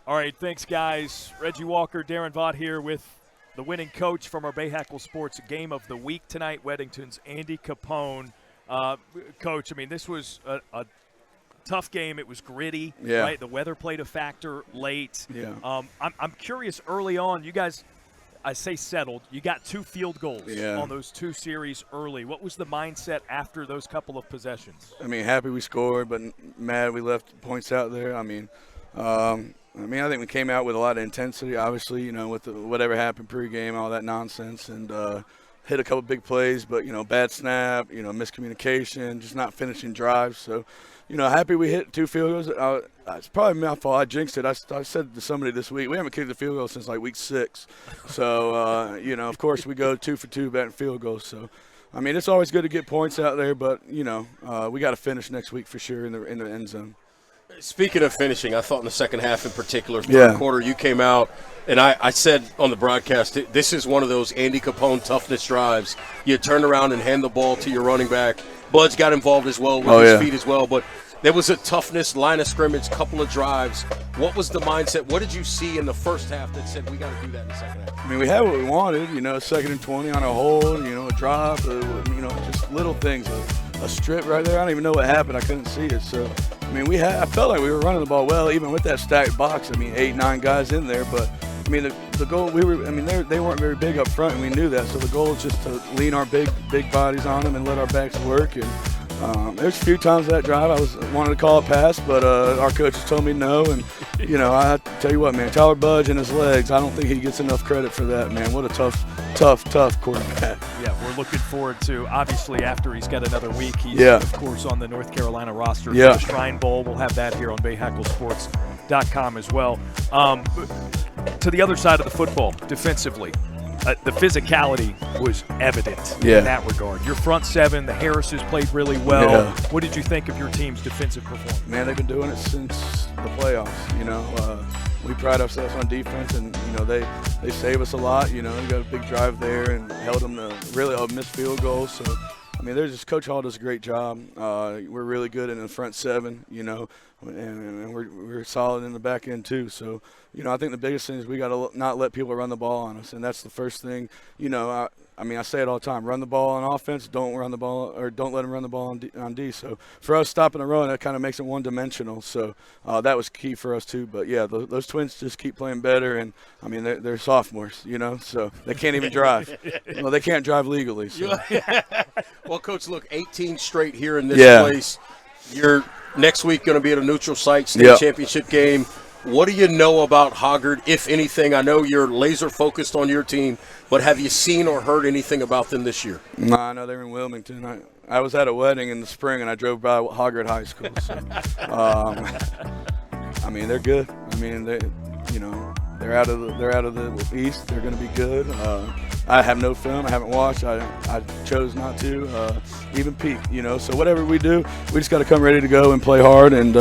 All right, thanks, guys. Reggie Walker, Darren Vaught here with the winning coach from our Bayhackle Sports Game of the Week tonight, Weddington's Andy Capone. Coach, I mean, this was a tough game. It was gritty, right? The weather played a factor late. Yeah. I'm curious, early on, you guys, I say settled. You got 2 field goals on those 2 series early. What was the mindset after those couple of possessions? I mean, happy we scored, but mad we left points out there. I think we came out with a lot of intensity, obviously, you know, with whatever happened pregame, all that nonsense, and hit a couple big plays, but, you know, bad snap, you know, miscommunication, just not finishing drives. So, you know, happy we hit 2 field goals. It's probably my fault. I jinxed it. I said to somebody this week, we haven't kicked a field goal since like week 6. So, you know, of course we go 2 for 2 batting field goals. So, I mean, it's always good to get points out there, but, you know, we got to finish next week for sure in the end zone. Speaking of finishing, I thought in the second half in particular, third quarter, you came out, and I said on the broadcast, this is one of those Andy Capone toughness drives. You turn around and hand the ball to your running back. Bud's got involved as well with his feet as well, but there was a toughness, line of scrimmage, couple of drives. What was the mindset? What did you see in the first half that said we got to do that in the second half? I mean, we had what we wanted, you know, 2nd and 20 on a hold, you know, a drop, you know, just little things, a strip right there. I don't even know what happened. I couldn't see it. So, I mean, I felt like we were running the ball well, even with that stacked box. I mean, 8, 9 guys in there, but I mean, the goal they weren't very big up front, and we knew that. So the goal is just to lean our big bodies on them and let our backs work. And there's a few times that drive I wanted to call a pass, but our coaches told me no. And you know, I tell you what, man, Tyler Budge and his legs, I don't think he gets enough credit for that, man. What a tough quarterback. Yeah, we're looking forward to, obviously, after he's got another week, he's, of course, on the North Carolina roster for the Shrine Bowl. We'll have that here on BayhackleSports.com as well. To the other side of the football, defensively, the physicality was evident in that regard. Your front 7, the Harrises played really well. What did you think of your team's defensive performance? Man, they've been doing it since the playoffs. You know, we pride ourselves on defense, and you know they save us a lot. You know, we got a big drive there and held them to really missed field goals. So, I mean, Coach Hall does a great job. We're really good in the front 7. You know, and we're solid in the back end too. So, you know, I think the biggest thing is we got to not let people run the ball on us, and that's the first thing. You know, I mean, I say it all the time: run the ball on offense, don't run the ball, or don't let them run the ball on D. So for us, stopping the run, that kind of makes it one-dimensional. So that was key for us too. But yeah, those twins just keep playing better, and I mean, they're sophomores, you know, so they can't even drive. Well, they can't drive legally. So. Well, Coach, look, 18 straight here in this place. You're next week going to be at a neutral site, state championship game. What do you know about Hoggard, if anything? I know you're laser focused on your team, but have you seen or heard anything about them this year? No, I know they're in Wilmington. I was at a wedding in the spring, and I drove by Hoggard High School. So, I mean, they're good. I mean, they're out of the East. They're going to be good. I have no film. I haven't watched. I chose not to even peek, you know. So whatever we do, we just got to come ready to go and play hard and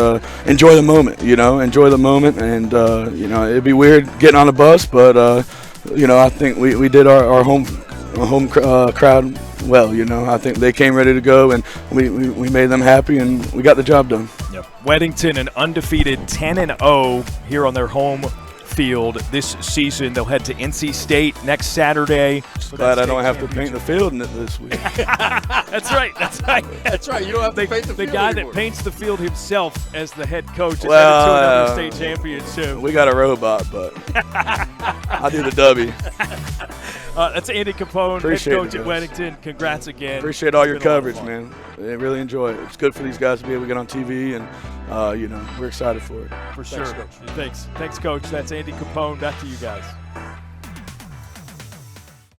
enjoy the moment, you know. Enjoy the moment. And, you know, it'd be weird getting on a bus, but, you know, I think we did our home crowd well, you know. I think they came ready to go, and we made them happy, and we got the job done. Yep. Weddington, an undefeated 10-0 here on their home field this season. They'll head to NC State next Saturday. Glad I don't have to paint the field in it this week. That's right. You don't have to paint the field The guy anymore. that paints the field himself as the head coach is headed to another state championship. We got a robot, but I'll do the W. That's Andy Capone, Appreciate head coach it, at guys. Weddington. Congrats again. Appreciate all your It's been a lot of coverage, fun. man. I really enjoy it. It's good for these guys to be able to get on TV, and you know, we're excited for it. For sure. Thanks, Coach. That's Andy Capone. Back to you guys.